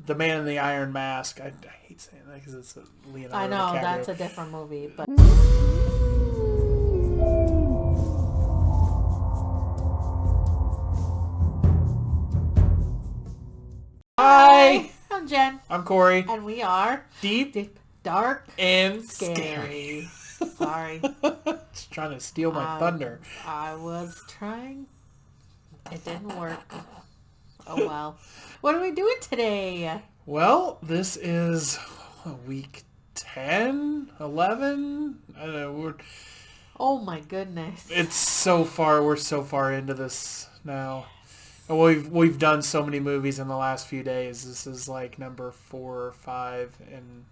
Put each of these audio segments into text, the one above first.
The Man in the Iron Mask. I hate saying that because it's a I Leonardo know DiCaprio. that's a different movie, but Hi, hi, I'm Jen, I'm Corey. and we are Deep deep, dark, and scary. scary. Sorry, Just trying to steal my thunder. I was trying. It didn't work. Oh well. What are we doing today? Well, this is week 10, 11. I don't know. Oh my goodness. It's so far. We're so far into this now. And we've done so many movies in the last few days. This is like number 4 or 5 in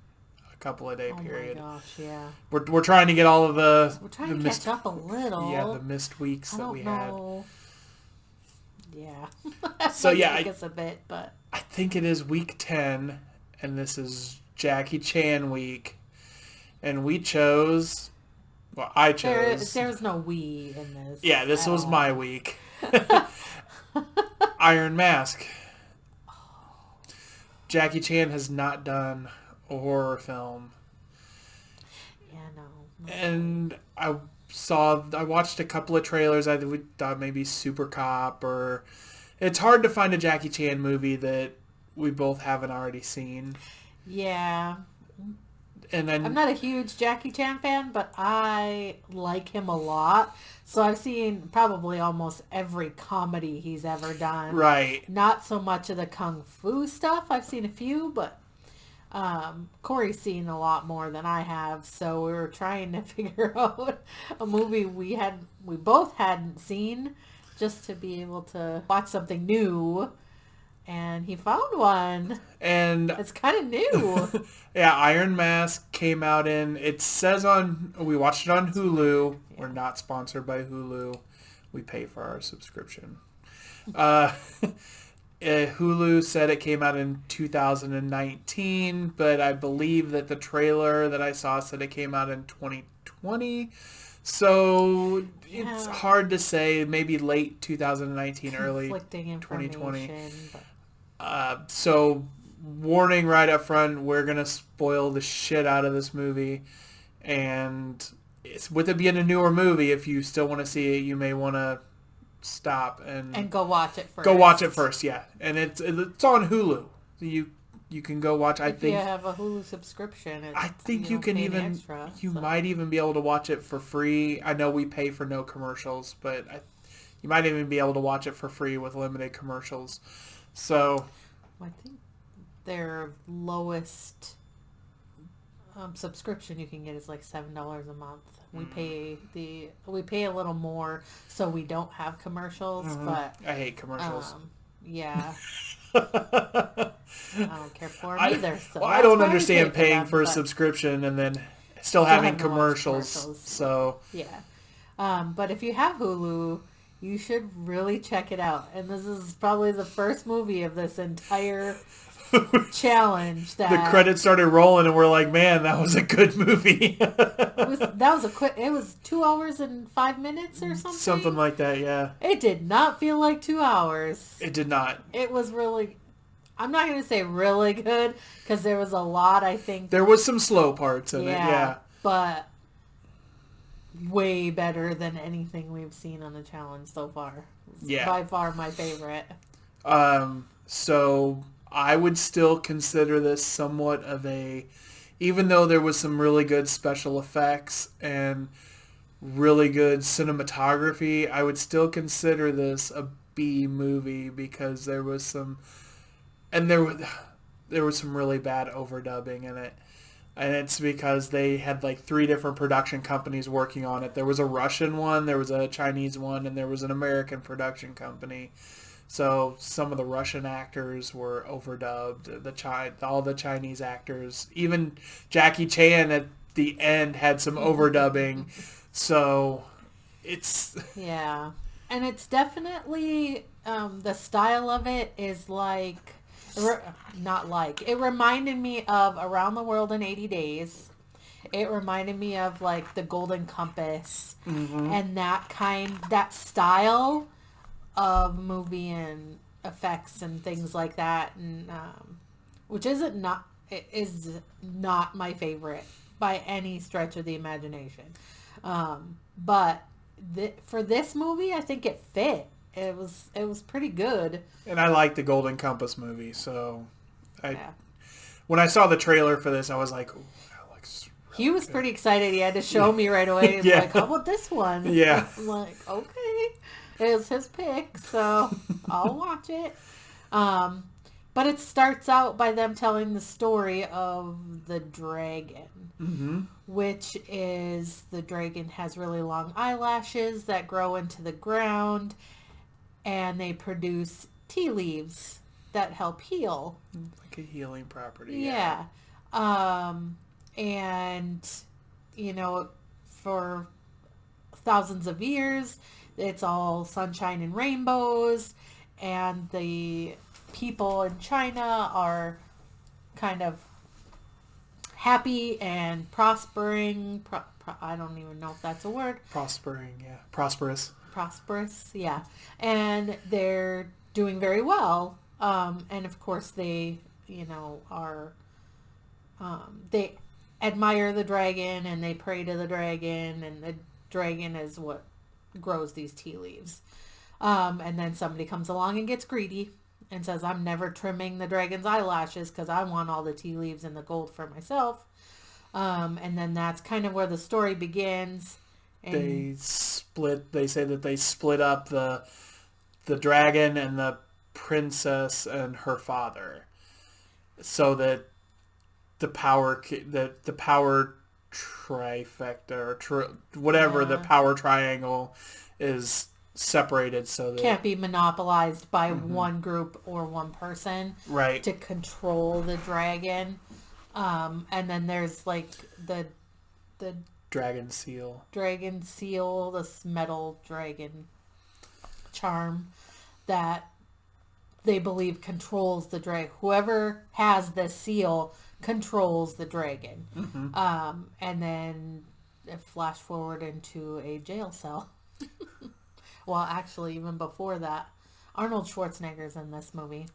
a couple of day Oh period. my gosh, yeah. We're trying to get all of We're the trying to missed, catch up a little. yeah, the missed weeks I that don't we had. know. Yeah. That So might yeah, take us a bit, but I think it is week 10, and this is Jackie Chan week, and we chose. Well, I chose. there's no we in this. Yeah, this at was all. my week. Iron Mask. Jackie Chan has not done a horror film, Yeah, no. and I watched a couple of trailers. We thought maybe Super Cop or. It's hard to find a Jackie Chan movie that we both haven't already seen. Yeah. And then I'm not a huge Jackie Chan fan, but I like him a lot. So I've seen probably almost every comedy he's ever done. right. Not so much of the kung fu stuff. I've seen a few, but Corey's seen a lot more than I have. So we were trying to figure out a movie we both hadn't seen, just to be able to watch something new. And he found one. And It's kind of new. yeah, Iron Mask came out it says we watched it on Hulu. Yeah. We're not sponsored by Hulu. We pay for our subscription. Hulu said it came out in 2019, but I believe that the trailer that I saw said it came out in 2020. So it's Yeah. hard to say. Maybe late 2019, early Conflicting 2020. information. But So warning right up front, we're gonna spoil the shit out of this movie, and with it being a newer movie, if you still want to see it, you may want to stop and go watch it first. go watch it first. Yeah, and it's on Hulu. You can go watch. If you have a Hulu subscription, I think you can pay the even extra, you so. might even be able to watch it for free. I know we pay for no commercials, but you might even be able to watch it for free with limited commercials. So I think their lowest subscription you can get is like $7 a month. We pay a little more so we don't have commercials, but I hate commercials. yeah. I don't care for them either. So I don't that's why we understand pay paying for a them, subscription and then still having having to watch commercials. commercials. So yeah. But if you have Hulu, you should really check it out. And this is probably the first movie of this entire challenge that the credits started rolling and we're like, man, that was a good movie. it was 2 hours and 5 minutes or something. Something like that, yeah. It did not feel like 2 hours. It did not. It was really, I'm not going to say really good, because there was a lot, I think. There was some slow parts in it, yeah. But way better than anything we've seen on the challenge so far. It's Yeah. by far my favorite. So I would still consider this somewhat of even though there was some really good special effects and really good cinematography, I would still consider this a B movie because there was some really bad overdubbing in it. And it's because they had like 3 different production companies working on it. There was a Russian one, there was a Chinese one, and there was an American production company. So some of the Russian actors were overdubbed. All the Chinese actors, even Jackie Chan at the end had some overdubbing. So it's Yeah. And it's definitely, the style of it is like, it reminded me of Around the World in 80 Days. It reminded me of like The Golden Compass and that style of movie and effects and things like that. And which is not my favorite by any stretch of the imagination. But for this movie, I think it fit. It was pretty good. And I like the Golden Compass movie, so Yeah. when I saw the trailer for this, I was like, "Ooh, that looks really He was good." pretty excited. He had to show me right away. He's Yeah. like, how about this one? Yeah. I'm like, okay. It was his pick, so I'll watch it. But it starts out by them telling the story of the dragon, which is the dragon has really long eyelashes that grow into the ground, and they produce tea leaves that help heal. Like a healing property. Yeah. And, for thousands of years, it's all sunshine and rainbows, and the people in China are kind of happy and prospering. I don't even know if that's a word. Prospering, yeah. Prosperous. Prosperous, yeah. And they're doing very well. And of course they, are, they admire the dragon and they pray to the dragon, and the dragon is what grows these tea leaves. And then somebody comes along and gets greedy and says, I'm never trimming the dragon's eyelashes because I want all the tea leaves and the gold for myself. And then that's kind of where the story begins. And They say that they split up the dragon and the princess and her father, so that the power trifecta or whatever the power triangle is separated, so that can't be monopolized by one group or one person, right, to control the dragon. And then there's like the dragon seal, this metal dragon charm that they believe controls the dragon. Whoever has the seal controls the dragon. And then flash forward into a jail cell. Well, actually, even before that, Arnold Schwarzenegger's in this movie.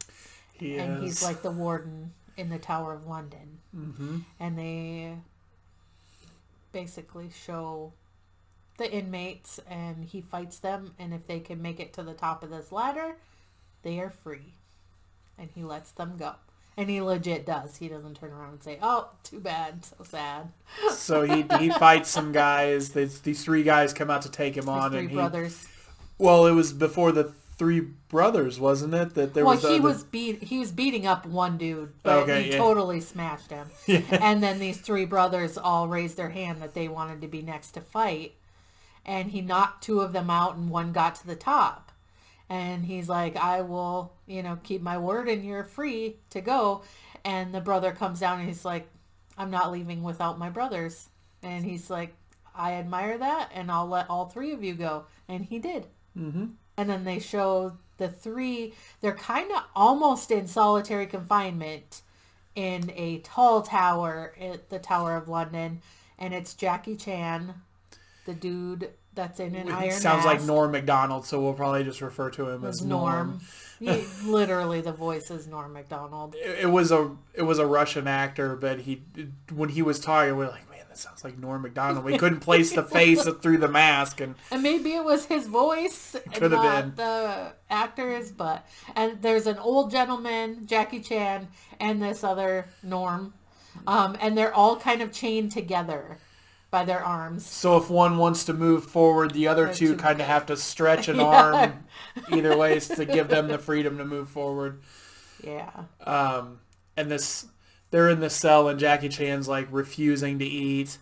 He's like the warden in the Tower of London. And they basically show the inmates, and he fights them, and if they can make it to the top of this ladder, they are free. And he lets them go. And he legit does. He doesn't turn around and say, oh, too bad, so sad. So he fights some guys. These three guys come out to take him on. Three brothers. Well, it was before the three brothers, wasn't it? That there was. He was beating up one dude, but he totally smashed him. Yeah. And then these three brothers all raised their hand that they wanted to be next to fight, and he knocked two of them out, and one got to the top. And he's like, I will, keep my word, and you're free to go. And the brother comes down, and he's like, I'm not leaving without my brothers. And he's like, I admire that, and I'll let all three of you go. And he did. And then they show the three, they're kind of almost in solitary confinement in a tall tower at the Tower of London. And it's Jackie Chan, the dude that's in an iron sounds mask. like Norm Macdonald, so we'll probably just refer to him as Norm. Literally, the voice is Norm Macdonald. It was a Russian actor, but when he was talking, we were like, man, that sounds like Norm Macdonald. We couldn't place the face through the mask, and maybe it was his voice, could have been the actors. And there's an old gentleman, Jackie Chan, and this other Norm, and they're all kind of chained together by their arms. So if one wants to move forward, the other two kind of have to stretch an arm either way to give them the freedom to move forward. Yeah. And they're in the cell, and Jackie Chan's like refusing to eat,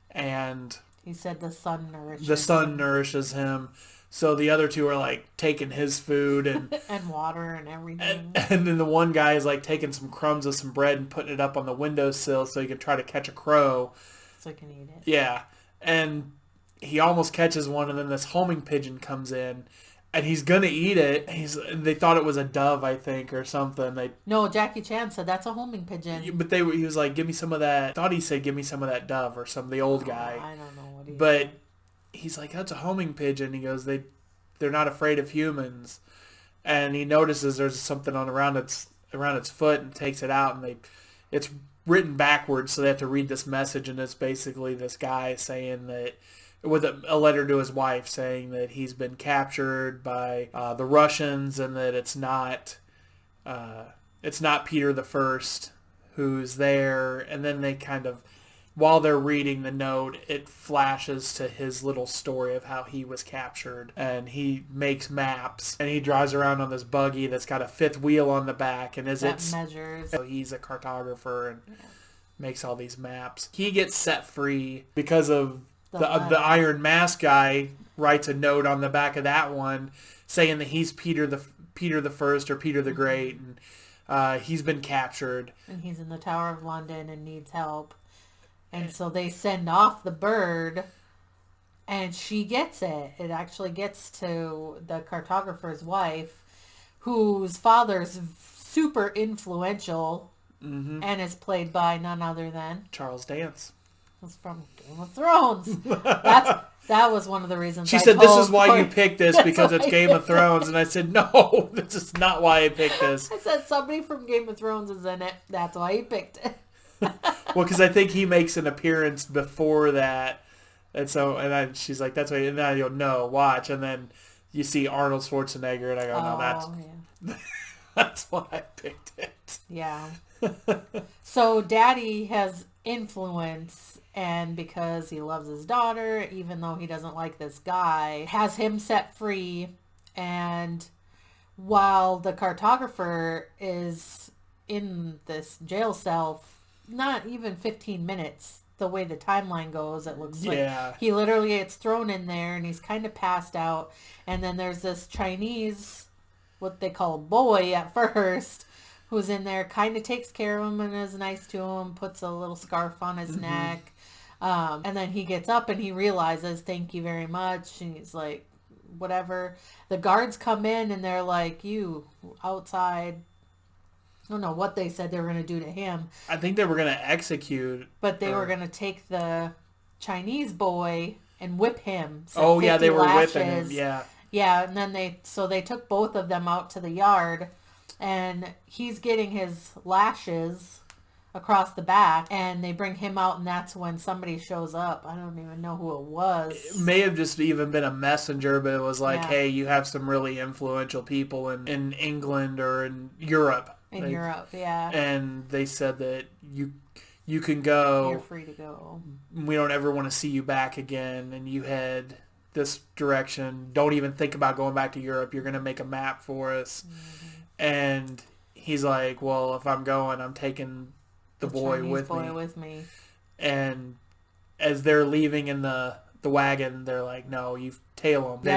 and he said the sun nourishes him. So the other two are like taking his food and and water and everything. And then the one guy is like taking some crumbs of some bread and putting it up on the windowsill so he can try to catch a crow. So he can eat it. Yeah. And he almost catches one, and then this homing pigeon comes in, and he's going to eat it. They thought it was a dove, I think, or something. No, Jackie Chan said that's a homing pigeon. But he was like, give me some of that. I thought he said, give me some of that dove or something, the old guy. I don't know what he But said. He's like, that's a homing pigeon. He goes, they're not afraid of humans. And he notices there's something on the ground that's around its foot and takes it out, and it's written backwards, so they have to read this message, and it's basically this guy saying that, with a letter to his wife saying that he's been captured by the Russians, and that it's not Peter the First who's there. And then they kind of, while they're reading the note, it flashes to his little story of how he was captured, and he makes maps, and he drives around on this buggy that's got a fifth wheel on the back, and measures. So he's a cartographer and makes all these maps. He gets set free because of the Iron Mask guy writes a note on the back of that one saying that he's Peter the First or Peter the Great, and he's been captured, and he's in the Tower of London and needs help. And so they send off the bird, and she gets it. It actually gets to the cartographer's wife, whose father's super influential, and is played by none other than Charles Dance. That's from Game of Thrones. That was one of the reasons. She said, "This is why you picked this, because it's Game of Thrones." And I said, "No, this is not why I picked this." I said, "Somebody from Game of Thrones is in it. That's why you picked it." Well, because I think he makes an appearance before that, and so she's like, "That's why." And then I go, "No, watch." And then you see Arnold Schwarzenegger, and I go, "No, that's why I picked it." Yeah. So Daddy has influence, and because he loves his daughter, even though he doesn't like this guy, has him set free. And while the cartographer is in this jail cell, not even 15 minutes, the way the timeline goes, it looks like he literally gets thrown in there, and he's kind of passed out. And then there's this Chinese, what they call a boy at first, who's in there, kind of takes care of him and is nice to him, puts a little scarf on his neck. And then he gets up and he realizes, "Thank you very much." And he's like, whatever. The guards come in and they're like, "You outside." I don't know what they said they were going to do to him. I think they were going to execute. But they were going to take the Chinese boy and whip him. So they were lashes. whipping him, yeah. Yeah, and then they took both of them out to the yard, and he's getting his lashes across the back, and they bring him out, and that's when somebody shows up. I don't even know who it was. It may have just even been a messenger, but it was like, hey, you have some really influential people in England or in Europe. Europe, yeah. And they said that you can go. You're free to go. We don't ever want to see you back again, and you head this direction. Don't even think about going back to Europe. You're going to make a map for us. Mm-hmm. And he's like, well, if I'm going, I'm taking the boy with me. And as they're leaving in the wagon, they're like, no, you tail them. They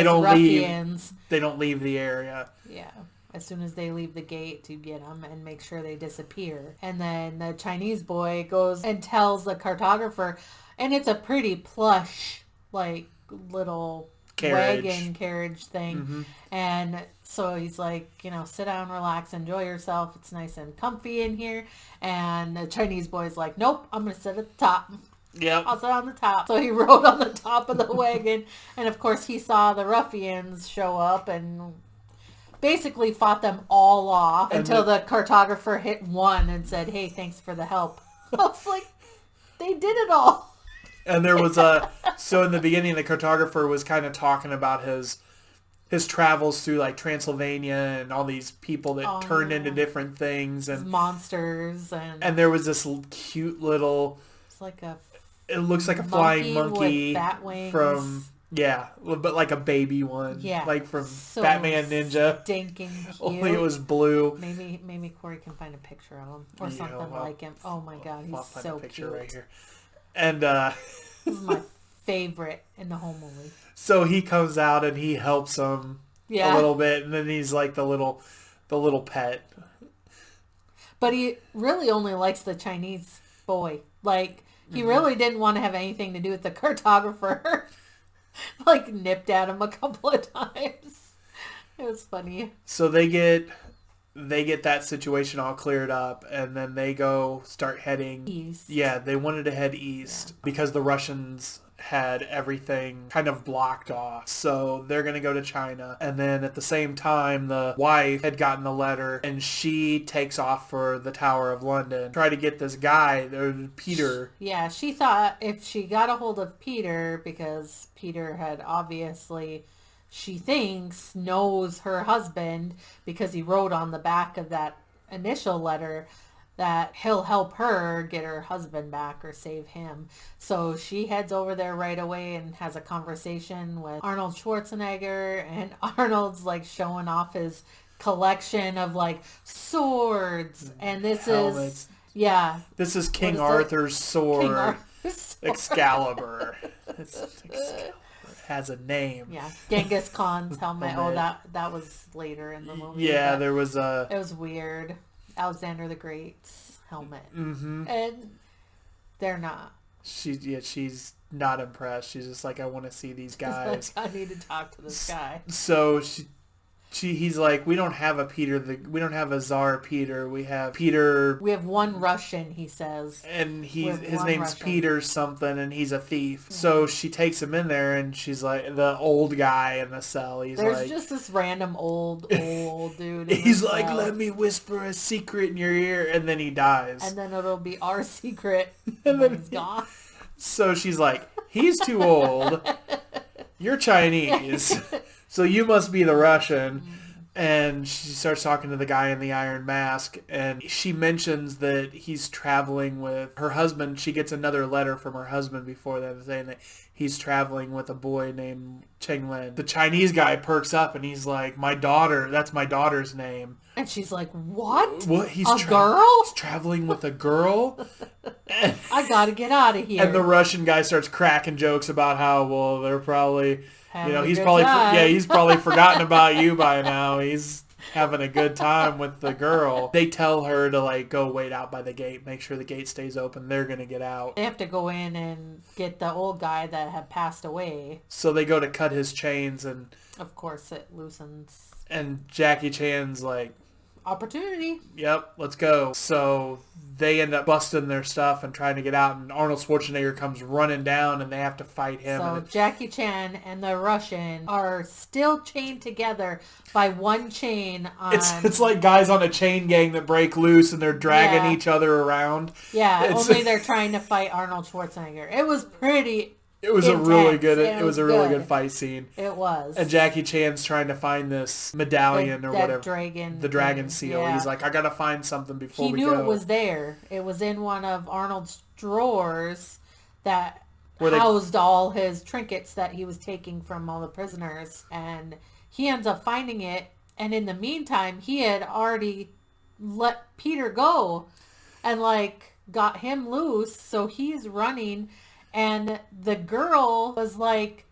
don't leave the area. Yeah. As soon as they leave the gate to get them and make sure they disappear. And then the Chinese boy goes and tells the cartographer, and it's a pretty plush, like, little wagon carriage thing. Mm-hmm. And so he's like, sit down, relax, enjoy yourself. It's nice and comfy in here. And the Chinese boy's like, nope, I'm going to sit at the top. Yep. I'll sit on the top. So he rode on the top of the wagon. And of course he saw the ruffians show up and basically fought them all off until the cartographer hit one and said, hey, thanks for the help. I was like, they did it all. And there was so in the beginning, the cartographer was kind of talking about his travels through like Transylvania and all these people that turned into different things and monsters. And there was this cute little, it's like it looks like a flying monkey with bat wings. From, but like a baby one. Yeah. Like from Batman Ninja. Stinking cute. Only it was blue. Maybe Corey can find a picture of him or something like him. Oh my God, he's so cute. Right here. And this is my favorite in the whole movie. So he comes out and he helps him a little bit, and then he's like the little pet. But he really only likes the Chinese boy. Like, he really didn't want to have anything to do with the cartographer. Like, nipped at him a couple of times. It was funny. So they get that situation all cleared up, and then they start heading east. Yeah, they wanted to head east because the Russians had everything kind of blocked off. So they're going to go to China. And then at the same time, the wife had gotten the letter and she takes off for the Tower of London. Try to get this guy, Peter. Yeah, she thought if she got a hold of Peter, because Peter had obviously, she thinks, knows her husband because he wrote on the back of that initial letter that he'll help her get her husband back or save him. So she heads over there right away and has a conversation with Arnold Schwarzenegger, and Arnold's like showing off his collection of like swords, and this helmets. This is King Arthur's sword. King Arthur's sword. Excalibur. Excalibur has a name. Yeah, Genghis Khan's helmet. Oh, that was later in the movie. Yeah, there was it was weird. Alexander the Great's helmet. Mm-hmm. And they're not. She's not impressed. She's just like, I want to see these guys. I need to talk to this guy. So he's like, we don't have a Peter. We don't have a Tsar Peter. We have Peter. We have one Russian, he says, and his name's Russian. Peter something, and he's a thief. Yeah. So she takes him in there, and she's like, the old guy in the cell. There's just this random old dude. He's like, cell. Let me whisper a secret in your ear, and then he dies. And then it'll be our secret, and then he's gone. So she's like, he's too old. You're Chinese. So you must be the Russian. And she starts talking to the guy in the iron mask, and she mentions that he's traveling with her husband. She gets another letter from her husband before that saying that he's traveling with a boy named Cheng Lin. The Chinese guy perks up and he's like, my daughter, that's my daughter's name. And she's like, what? What? He's girl? He's traveling with a girl? I gotta get out of here. And the Russian guy starts cracking jokes about how, well, they're probably... he's probably forgotten about you by now. He's having a good time with the girl. They tell her to like go wait out by the gate, make sure the gate stays open. They're gonna get out. They have to go in and get the old guy that had passed away. So they go to cut his chains, and of course it loosens. And Jackie Chan's like, opportunity. Yep, let's go. So they end up busting their stuff and trying to get out, and Arnold Schwarzenegger comes running down, and they have to fight him. So Jackie Chan and the Russian are still chained together by one chain. It's like guys on a chain gang that break loose, and they're dragging each other around. Yeah, only they're trying to fight Arnold Schwarzenegger. It was pretty... It was intense. It was a really good fight scene. It was. And Jackie Chan's trying to find this medallion or whatever. The dragon seal. Yeah. He's like, I gotta find something before we go. He knew it was there. It was in one of Arnold's drawers that housed all his trinkets that he was taking from all the prisoners. And he ends up finding it. And in the meantime, he had already let Peter go and like got him loose. So he's running. And the girl was like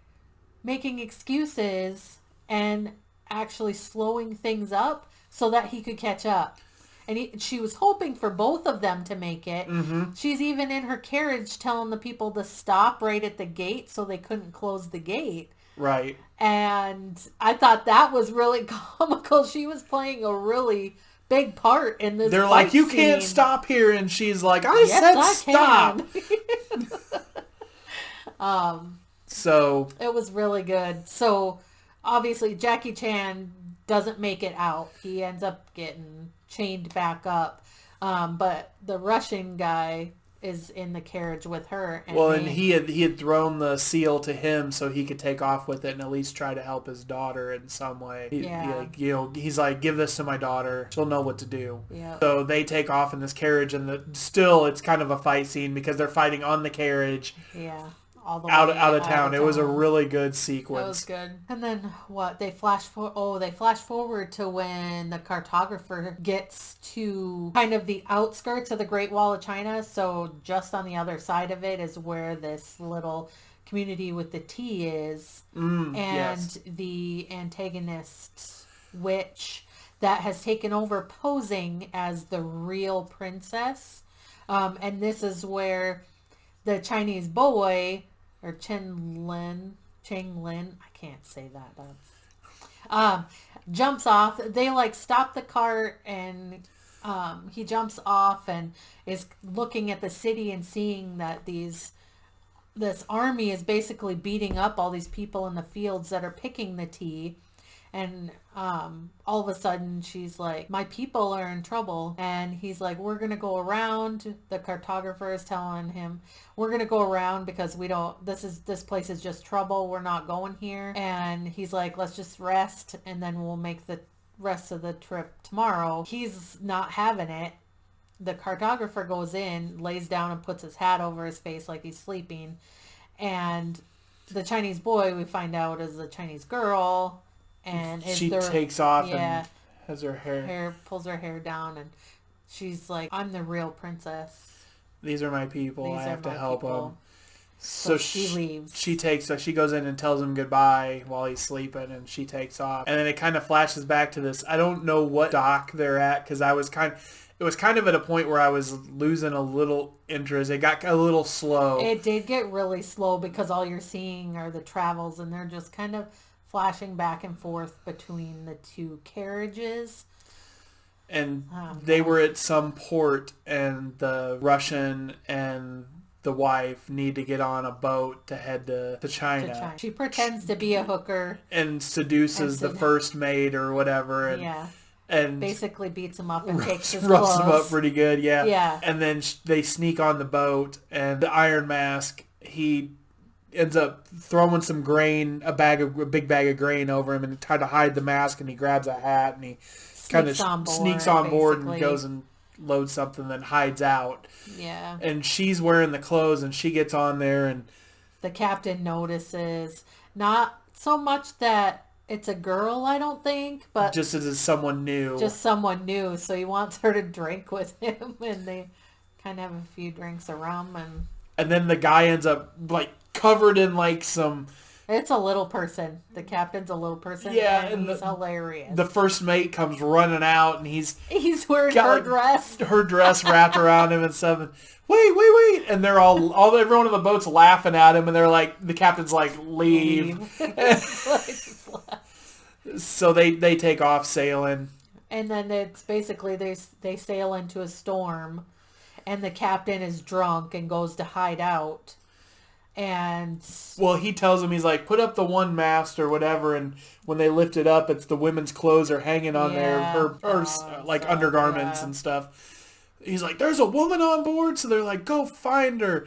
making excuses and actually slowing things up so that he could catch up. And she was hoping for both of them to make it. Mm-hmm. She's even in her carriage telling the people to stop right at the gate so they couldn't close the gate. Right. And I thought that was really comical. She was playing a really big part in this. They're like, you can't stop here. And she's like, I said stop. So it was really good. So obviously Jackie Chan doesn't make it out. He ends up getting chained back up. But the Russian guy is in the carriage with her. And he had thrown the seal to him so he could take off with it and at least try to help his daughter in some way. He's like, give this to my daughter. She'll know what to do. Yeah. So they take off in this carriage, and still it's kind of a fight scene because they're fighting on the carriage. Yeah. All the out of town. It was a really good sequence. That was good. And then what? They flash forward to when the cartographer gets to kind of the outskirts of the Great Wall of China. So just on the other side of it is where this little community with the T is. The antagonist witch that has taken over posing as the real princess. And this is where the Chinese boy, or Cheng Lin, I can't say that. Jumps off. They like stop the cart, and he jumps off and is looking at the city and seeing that these this army is basically beating up all these people in the fields that are picking the tea. And all of a sudden she's like, my people are in trouble. And he's like, we're going to go around. The cartographer is telling him, we're going to go around because this place is just trouble. We're not going here. And he's like, let's just rest and then we'll make the rest of the trip tomorrow. He's not having it. The cartographer goes in, lays down and puts his hat over his face like he's sleeping. And the Chinese boy, we find out, is a Chinese girl. And she takes off and has her pulls her hair down, and she's like, I'm the real princess. These are my people. I have to help them. So she leaves. She goes in and tells him goodbye while he's sleeping, and she takes off. And then it kind of flashes back to this. I don't know what dock they're at, because it was kind of at a point where I was losing a little interest. It got a little slow. It did get really slow because all you're seeing are the travels, and they're just kind of flashing back and forth between the two carriages. And they were at some port, and the Russian and the wife need to get on a boat to head to China. She pretends to be a hooker. And seduces the first mate or whatever. And basically beats him up and takes his roughs clothes. him up pretty good, yeah. Yeah. And then they sneak on the boat, and the Iron Mask, he ends up throwing some grain, a big bag of grain over him, and trying to hide the mask, and he grabs a hat, and he kind of sneaks on board and goes and loads something, then hides out. Yeah. And she's wearing the clothes, and she gets on there, and the captain notices, not so much that it's a girl, I don't think, but just as it's someone new. Just someone new, so he wants her to drink with him, and they kind of have a few drinks around, and then the guy ends up like covered in like some... It's a little person. The captain's a little person. Yeah, and he's hilarious. The first mate comes running out, and he's wearing her dress. Her dress wrapped around him and stuff. And, wait! And they're everyone on the boat's laughing at him, and they're like, the captain's like, leave. So they take off sailing. And then it's basically they sail into a storm, and the captain is drunk and goes to hide out. And he tells him, he's like, put up the one mast or whatever, and when they lift it up, it's the women's clothes are hanging on there, her undergarments and stuff. He's like, there's a woman on board, so they're like, go find her.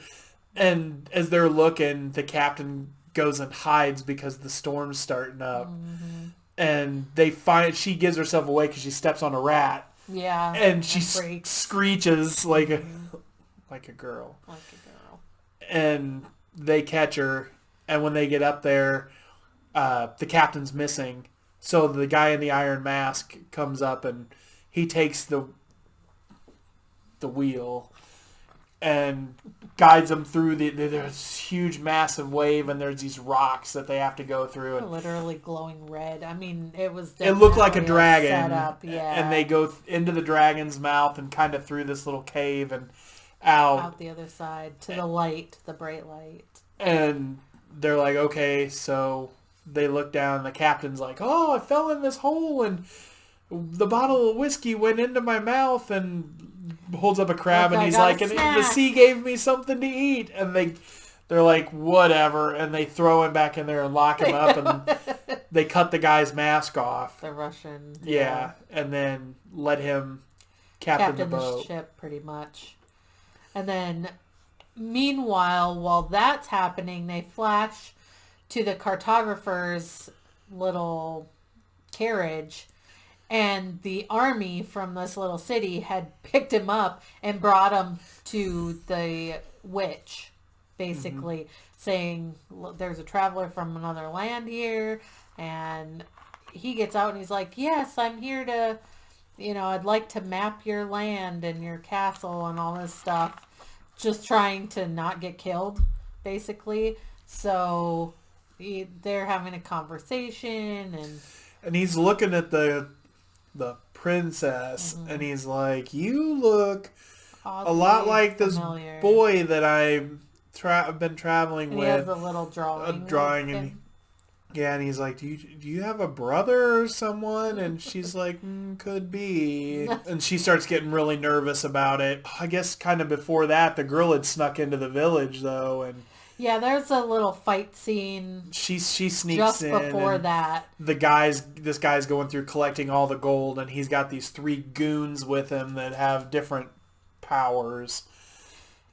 And as they're looking, the captain goes and hides because the storm's starting up. Mm-hmm. And she gives herself away because she steps on a rat. Yeah. And she screeches like a girl. Like a girl. And they catch her, and when they get up there, the captain's missing. So the guy in the iron mask comes up, and he takes the wheel and guides them through there's huge, massive wave, and there's these rocks that they have to go through. And literally glowing red. I mean, it looked like a dragon. Setup, yeah. And they go into the dragon's mouth and kind of through this little cave and out the other side to the bright light. And they're like, okay, so they look down, and the captain's like, oh, I fell in this hole, and the bottle of whiskey went into my mouth, and holds up a crab, and he's like, and the sea gave me something to eat. And they're like, whatever, and they throw him back in there and lock him up, and they cut the guy's mask off. The Russian. Yeah, and then let him captain the boat. The ship, pretty much. And then, meanwhile, while that's happening, they flash to the cartographer's little carriage, and the army from this little city had picked him up and brought him to the witch, basically, saying, there's a traveler from another land here, and he gets out and he's like, yes, I'm here to... I'd like to map your land and your castle and all this stuff. Just trying to not get killed, basically. So they're having a conversation, and he's looking at the princess, and he's like, you look a lot like familiar. This boy that I've been traveling with. He has a little drawing. And he's like, do you have a brother or someone? And she's like, could be. And she starts getting really nervous about it. I guess kind of before that, the girl had snuck into the village, though. And Yeah, there's a little fight scene She sneaks just in before and that. this guy's going through collecting all the gold, and he's got these 3 goons with him that have different powers.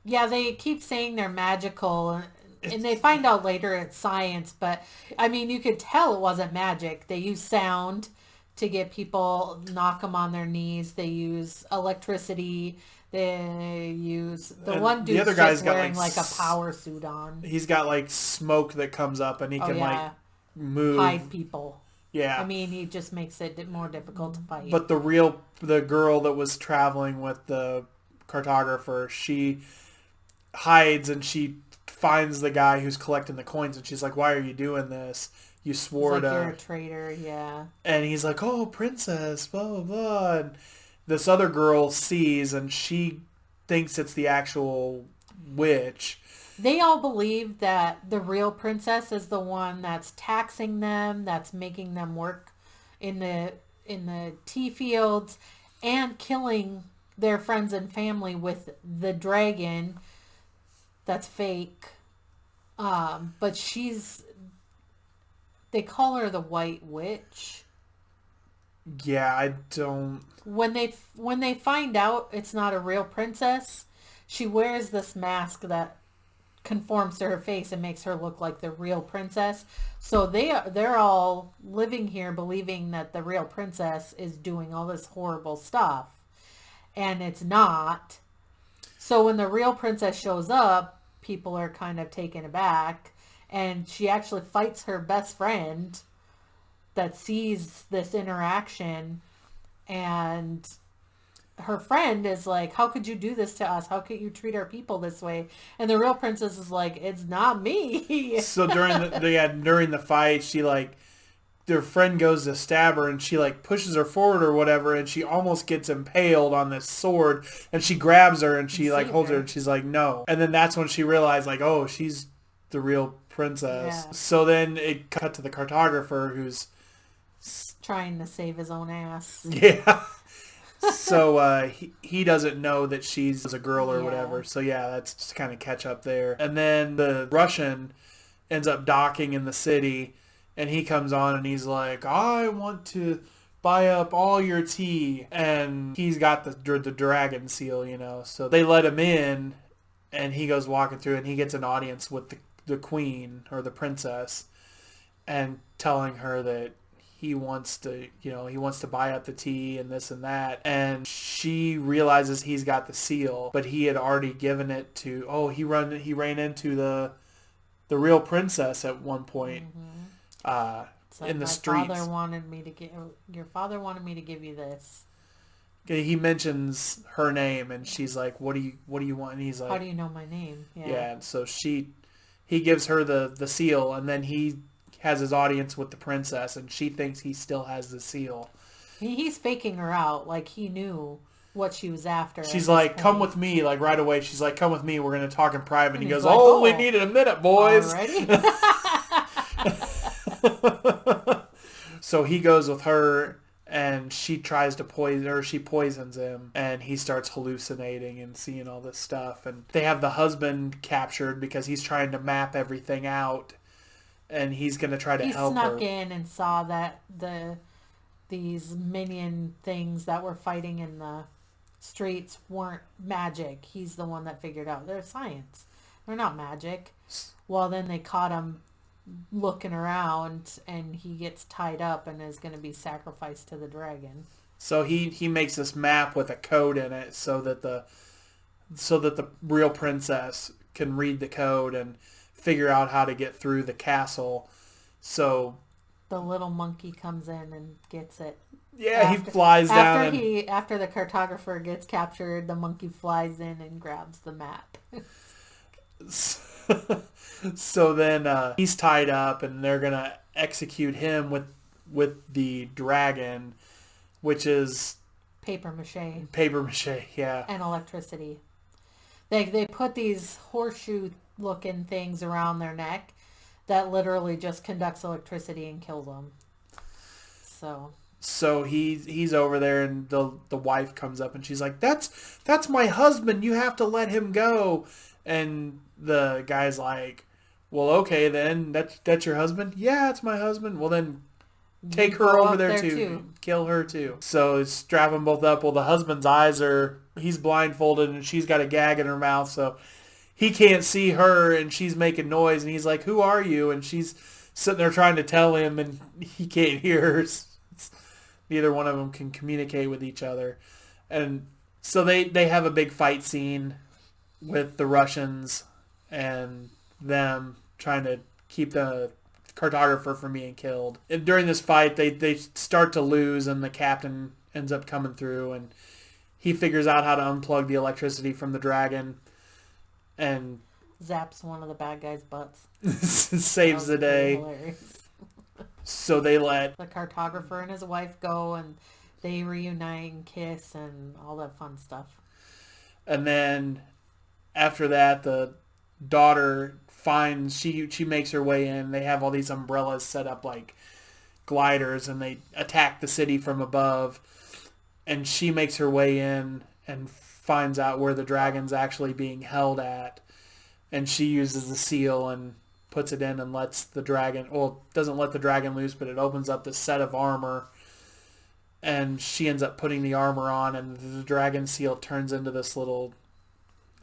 Yeah, they keep saying they're magical, and they find out later it's science, but I mean, you could tell it wasn't magic. They use sound to get people, knock them on their knees. They use electricity. They use the And one the dude's other guy's just got wearing like like a power suit on. he's got like smoke that comes up, and he Oh can like yeah, move. hide people. Yeah. I mean, he just makes it more difficult to fight. But the girl that was traveling with the cartographer, she hides and she finds the guy who's collecting the coins, and she's like, "Why are you doing this? You swore He's like, to." you're a traitor, yeah. And he's like, "Oh, princess, blah blah blah." And this other girl sees, and she thinks it's the actual witch. They all believe that the real princess is the one that's taxing them, that's making them work in the tea fields, and killing their friends and family with the dragon that's fake. But they call her the White Witch. Yeah, I don't. When they find out it's not a real princess, she wears this mask that conforms to her face and makes her look like the real princess. So they're all living here believing that the real princess is doing all this horrible stuff, and it's not. So when the real princess shows up, people are kind of taken aback, and she actually fights her best friend that sees this interaction, and her friend is like, how could you do this to us? How could you treat our people this way? And the real princess is like, it's not me. So during the fight, she like, their friend goes to stab her, and she like pushes her forward or whatever, and she almost gets impaled on this sword, and she grabs her and she like holds her, and she's like, no. And then that's when she realized like, oh, she's the real princess. Yeah. So then it cut to the cartographer who's trying to save his own ass. yeah. So he doesn't know that she's a girl or whatever. So yeah, that's just kind of catch up there. And then the Russian ends up docking in the city, and he comes on and he's like, I want to buy up all your tea. And he's got the dragon seal, you know. So they let him in, and he goes walking through, and he gets an audience with the queen or the princess, and telling her that he wants to buy up the tea and this and that. And she realizes he's got the seal, but he had already given it to, he ran into the real princess at one point. In the streets. Your father wanted me to give you this. He mentions her name, and she's like, what do you want? And he's like, how do you know my name? Yeah. And so he gives her the seal, and then he has his audience with the princess, and she thinks he still has the seal. He's faking her out, like he knew what she was after. She's like, come with me, like right away. She's like, come with me, we're going to talk in private. And he goes, like, we needed a minute, boys. So he goes with her, and she tries to she poisons him, and he starts hallucinating and seeing all this stuff. And they have the husband captured because he's trying to map everything out, and he's going to try to help her. He snuck in and saw that these minion things that were fighting in the streets weren't magic. He's the one that figured out they're science. They're not magic. Well, then they caught him looking around, and he gets tied up and is going to be sacrificed to the dragon. So he makes this map with a code in it so that the real princess can read the code and figure out how to get through the castle. So the little monkey comes in and gets it. Yeah, he flies down. After the cartographer gets captured, the monkey flies in and grabs the map. So then he's tied up, and they're gonna execute him with the dragon, which is paper mache. Paper mache, yeah. And electricity. They put these horseshoe looking things around their neck that literally just conducts electricity and kills them. So he's over there, and the wife comes up, and she's like, that's my husband, you have to let him go. And the guy's like, Well, okay then. That's your husband? Yeah, it's my husband. Well then, You take her go over up there there too. too. Kill her too. So strap them both up. Well, the husband's eyes are, he's blindfolded and she's got a gag in her mouth, so he can't see her and she's making noise and he's like, who are you? And she's sitting there trying to tell him and he can't hear her. Neither one of them can communicate with each other. And so they have a big fight scene with the Russians and them trying to keep the cartographer from being killed. And during this fight, they start to lose, and the captain ends up coming through, and he figures out how to unplug the electricity from the dragon and Zaps one of the bad guys' butts. saves the day. Hilarious. So they let The cartographer and his wife go, and they reunite and kiss and all that fun stuff. and then after that, the daughter finds she makes her way in. They have all these umbrellas set up like gliders, and they attack the city from above. And she makes her way in and finds out where the dragon's actually being held at. And she uses the seal and puts it in and lets the dragon, well, doesn't let the dragon loose, but it opens up this set of armor. And she ends up putting the armor on, and the dragon seal turns into this little,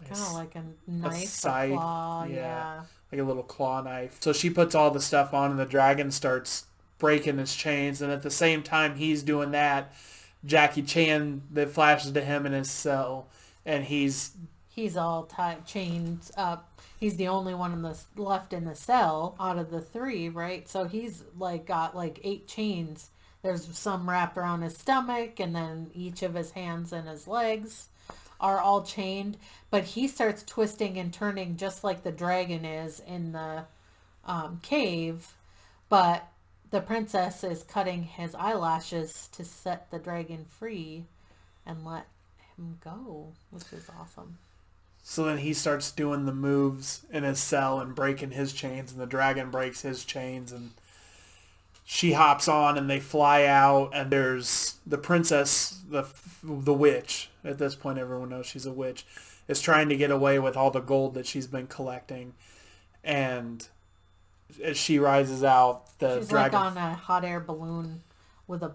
Kind of like a knife, scythe, a claw, yeah. like a little claw knife. So she puts all the stuff on, and the dragon starts breaking his chains. And at the same time he's doing that, Jackie Chan, that flashes to him in his cell, and he's all tied, chained up. He's the only one left in the cell out of the three, right? So he's like got like 8 chains. There's some wrapped around his stomach, and then each of his hands and his legs are all chained. But he starts twisting and turning just like the dragon is in the cave. But the princess is cutting his eyelashes to set the dragon free and let him go, which is awesome. So then he starts doing the moves in his cell and breaking his chains, and the dragon breaks his chains, and she hops on, and they fly out, and there's the princess, the witch. At this point, everyone knows she's a witch, is trying to get away with all the gold that she's been collecting. And as she rises out, she's dragon, like on a hot air balloon with a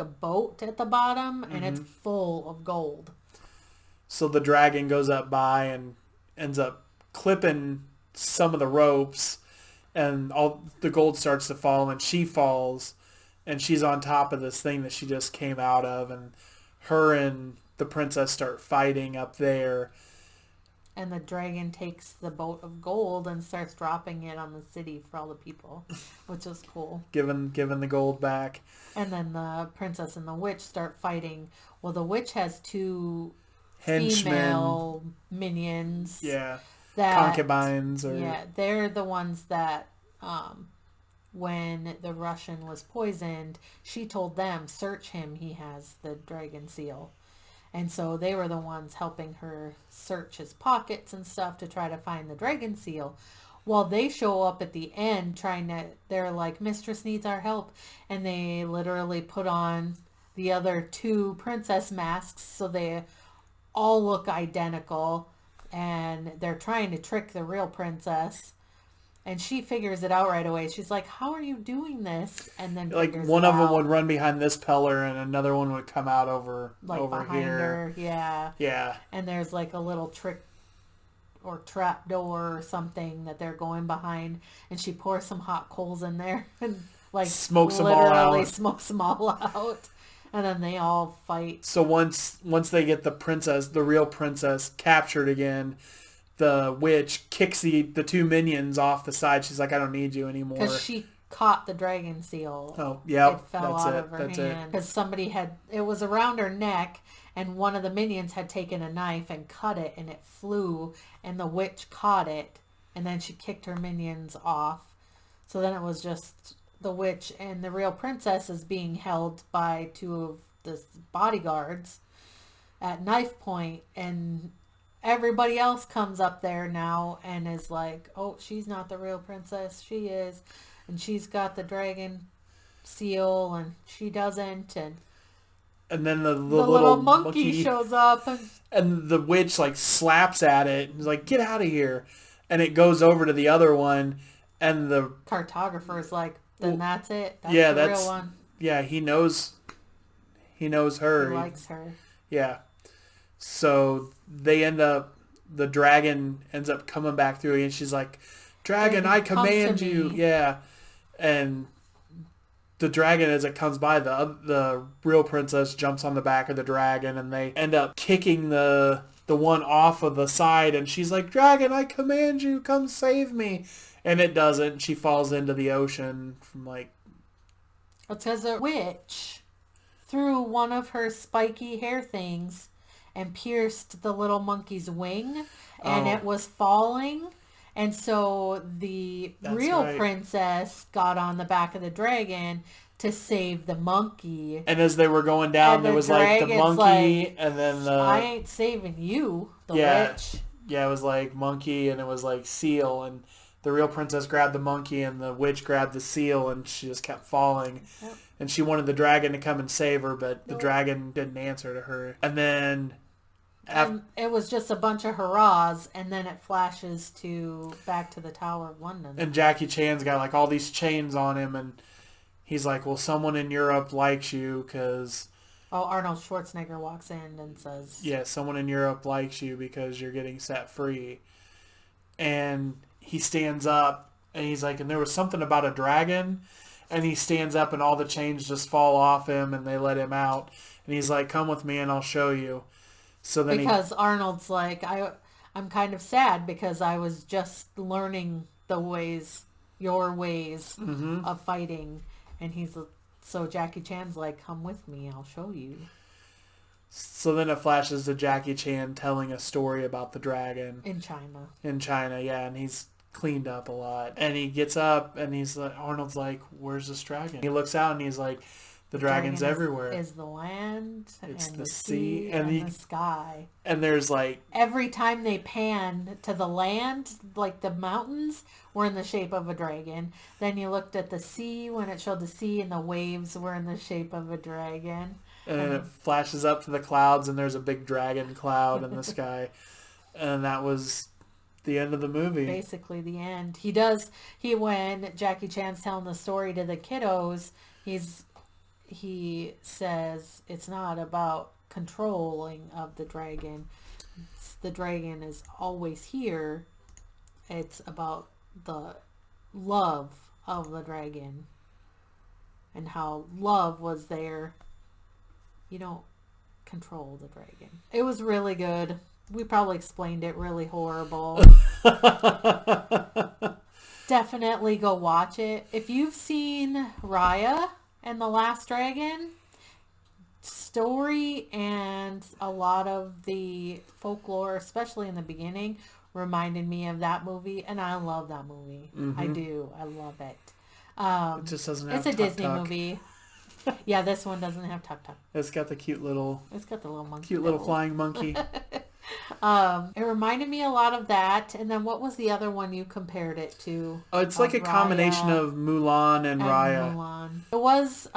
boat at the bottom, and it's full of gold. So the dragon goes up by and ends up clipping some of the ropes, and all the gold starts to fall, and she falls, and she's on top of this thing that she just came out of, and her and the princess start fighting up there. And the dragon takes the boat of gold and starts dropping it on the city for all the people, which is cool. Giving the gold back. And then the princess and the witch start fighting. Well, the witch has 2 henchmen, female minions. Yeah. Concubines. Yeah, they're the ones that, when the Russian was poisoned, she told them, search him, he has the dragon seal. And so they were the ones helping her search his pockets and stuff to try to find the dragon seal. Well, they show up at the end they're like, Mistress needs our help. And they literally put on the other 2 princess masks, so they all look identical. And they're trying to trick the real princess. And she figures it out right away. She's like, how are you doing this? And then like one of them would run behind this pillar, and another one would come out over behind here. Her. Yeah. Yeah. And there's like a little trick or trap door or something that they're going behind, and she pours some hot coals in there and like smokes them all out. Smokes them all out. And then they all fight. So once they get the real princess captured again, the witch kicks the 2 minions off the side. She's like, I don't need you anymore. Because she caught the dragon seal. Oh, yeah. It fell out of her hand. Because somebody it was around her neck, and one of the minions had taken a knife and cut it, and it flew, and the witch caught it, and then she kicked her minions off. So then it was just the witch, and the real princess is being held by 2 of the bodyguards at knife point, and everybody else comes up there now and is like, oh, she's not the real princess, she is, and she's got the dragon seal and she doesn't, and then the little monkey shows up, and the witch like slaps at it and is like, get out of here. and it goes over to the other one, and the cartographer's like, then that's it. That's yeah, the real one. Yeah, he knows her. He likes her. Yeah. So they the dragon ends up coming back through, and she's like, "Dragon, I command you." Yeah. And the dragon, as it comes by, the real princess jumps on the back of the dragon, and they end up kicking the one off of the side, and she's like, "Dragon, I command you, come save me." And it doesn't. She falls into the ocean from like... It's because a witch threw one of her spiky hair things and pierced the little monkey's wing, and it was falling. And so the real princess got on the back of the dragon to save the monkey. And as they were going down, there was like the monkey, and then the... I ain't saving you, the witch. Yeah, it was like monkey, and it was like seal, and the real princess grabbed the monkey, and the witch grabbed the seal, and she just kept falling. Yep. And she wanted the dragon to come and save her, but the dragon didn't answer to her. And then... And it was just a bunch of hurrahs, and then it flashes back to the Tower of London. And Jackie Chan's got like all these chains on him, and he's like, well, someone in Europe likes you because... Oh, Arnold Schwarzenegger walks in and says... Yeah, someone in Europe likes you because you're getting set free. And he stands up, and he's like, and there was something about a dragon, and he stands up, and all the chains just fall off him, and they let him out. And he's like, come with me, and I'll show you. So then because Arnold's like, I'm kind of sad because I was just learning your ways of fighting. And so Jackie Chan's like, come with me, I'll show you. So then it flashes to Jackie Chan telling a story about the dragon. In China. In China, yeah. And he's cleaned up a lot. And he gets up and Arnold's like, where's this dragon? He looks out and he's like, the dragon's everywhere. Is the land, it's and the sea, and the sky. And there's like... Every time they pan to the land, like the mountains were in the shape of a dragon. Then you looked at the sea when it showed the sea, and the waves were in the shape of a dragon. And then it flashes up to the clouds, and there's a big dragon cloud in the sky. And that was the end of the movie. Basically the end. When Jackie Chan's telling the story to the kiddos, he says it's not about controlling of the dragon. The dragon is always here. It's about the love of the dragon and how love was there. You don't control the dragon. It was really good. We probably explained it really horrible. Definitely go watch it. If you've seen Raya and the Last Dragon, story and a lot of the folklore, especially in the beginning, reminded me of that movie, and I love that movie. Mm-hmm. I do. I love it. It just doesn't have It's a Disney movie. Yeah, this one doesn't have Tuk Tuk. It's got the cute little... It's got the little monkey. Cute little flying monkey. It reminded me a lot of that. And then what was the other one you compared it to? Oh, it's like a combination of Mulan and Raya. Mulan. It was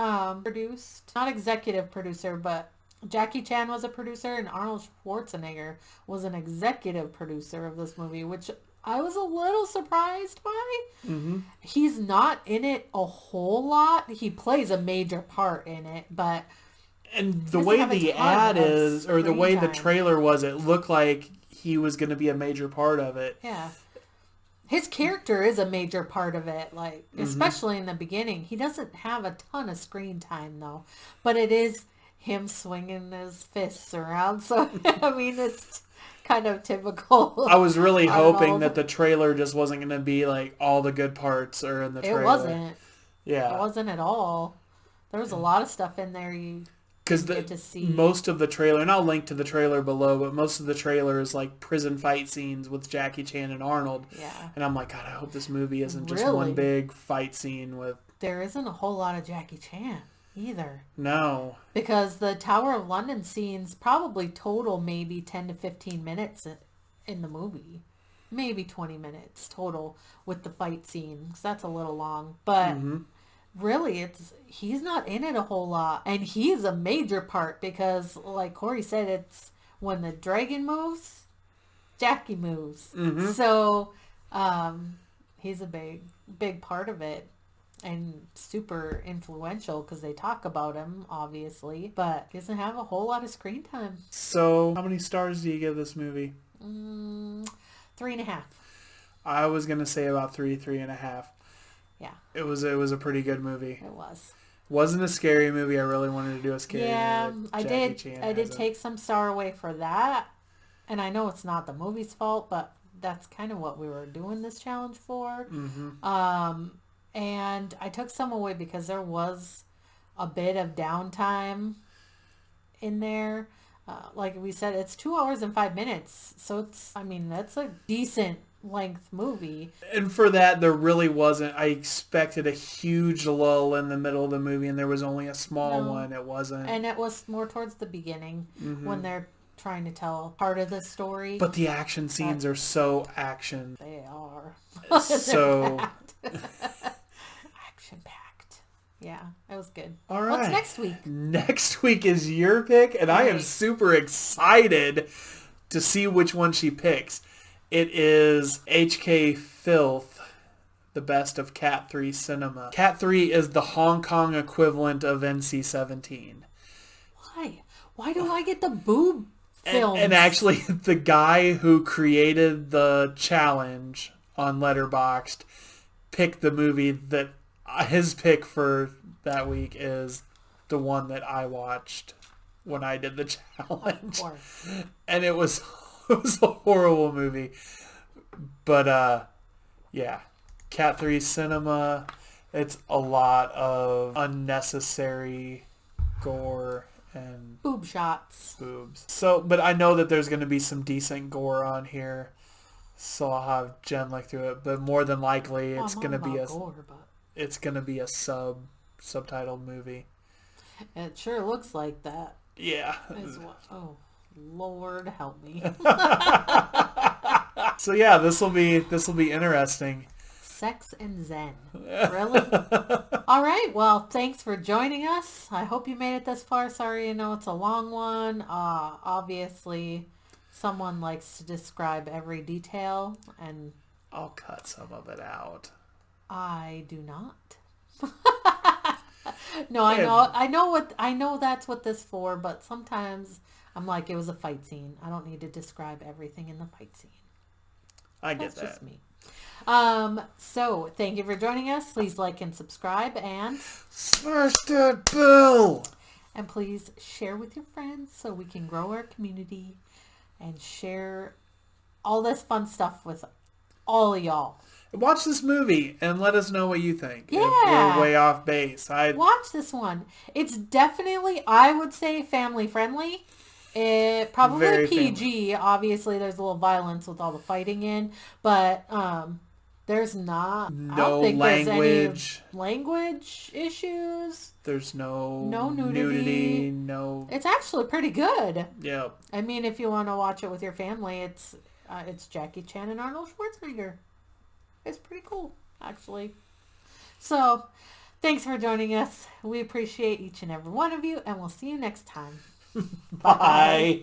produced, not executive producer, but Jackie Chan was a producer, and Arnold Schwarzenegger was an executive producer of this movie, which I was a little surprised by. Mm-hmm. He's not in it a whole lot. He plays a major part in it, but... And the way the ad is, or the way the trailer was, it looked like he was going to be a major part of it. Yeah. His character is a major part of it, like, especially in the beginning. He doesn't have a ton of screen time, though. But it is him swinging his fists around. So, I mean, it's kind of typical. I was really hoping that the trailer just wasn't going to be, like, all the good parts are in the trailer. It wasn't. Yeah. It wasn't at all. There was a lot of stuff in there you... Because most of the trailer, and I'll link to the trailer below, but most of the trailer is like prison fight scenes with Jackie Chan and Arnold. Yeah. And I'm like, God, I hope this movie isn't just one big fight scene with... There isn't a whole lot of Jackie Chan either. No. Because the Tower of London scenes probably total maybe 10 to 15 minutes in the movie. Maybe 20 minutes total with the fight scenes. That's a little long. But... Mm-hmm. Really, he's not in it a whole lot, and he's a major part because, like Corey said, it's when the dragon moves, Jackie moves. Mm-hmm. So He's a big part of it and super influential because they talk about him, obviously, but he doesn't have a whole lot of screen time. So, how many stars do you give this movie? 3.5. I was gonna say about 3.5. Yeah. It was a pretty good movie. It was. Wasn't a scary movie. I really wanted to do a scary movie. I did take some star away for that. And I know it's not the movie's fault, but that's kind of what we were doing this challenge for. Mm-hmm. And I took some away because there was a bit of downtime in there. Like we said, it's 2 hours and 5 minutes. So that's a decent length movie. And for that, there really wasn't. I expected a huge lull in the middle of the movie, and there was only a small one. It wasn't. And it was more towards the beginning when they're trying to tell part of the story. But the action scenes are so action. They are. So action-packed. Yeah, it was good. All right. What's next week? Next week is your pick, and I am super excited to see which one she picks. It is HK Filth, the best of Cat 3 cinema. Cat 3 is the Hong Kong equivalent of NC-17. Why? Why do I get the boob films? And actually, the guy who created the challenge on Letterboxd picked the movie that his pick for that week is the one that I watched when I did the challenge. Of course. And it was a horrible movie. But yeah, Cat 3 cinema, it's a lot of unnecessary gore and boob shots. Boobs. So, but I know that there's going to be some decent gore on here. So I'll have Jen look through it, but more than likely it's going to be it's going to be a subtitled movie. It sure looks like that. Yeah. Oh, Lord help me. So yeah, this will be interesting. Sex and Zen. Really? All right. Well, thanks for joining us. I hope you made it this far. Sorry, I know it's a long one. Obviously, someone likes to describe every detail, and I'll cut some of it out. I do not. No, I know that's what this for, but sometimes I'm like, it was a fight scene. I don't need to describe everything in the fight scene. I get that. That's just me. So thank you for joining us. Please like and subscribe and smash that bell. And please share with your friends so we can grow our community and share all this fun stuff with all of y'all. Watch this movie and let us know what you think. Yeah. If we're way off base. Watch this one. It's definitely, I would say, family friendly. It probably Very PG. family. Obviously, there's a little violence with all the fighting in, but there's not. I don't think language. There's any language issues. There's no nudity. No. It's actually pretty good. Yeah. I mean, if you want to watch it with your family, it's Jackie Chan and Arnold Schwarzenegger. It's pretty cool, actually. So, thanks for joining us. We appreciate each and every one of you, and we'll see you next time. Bye.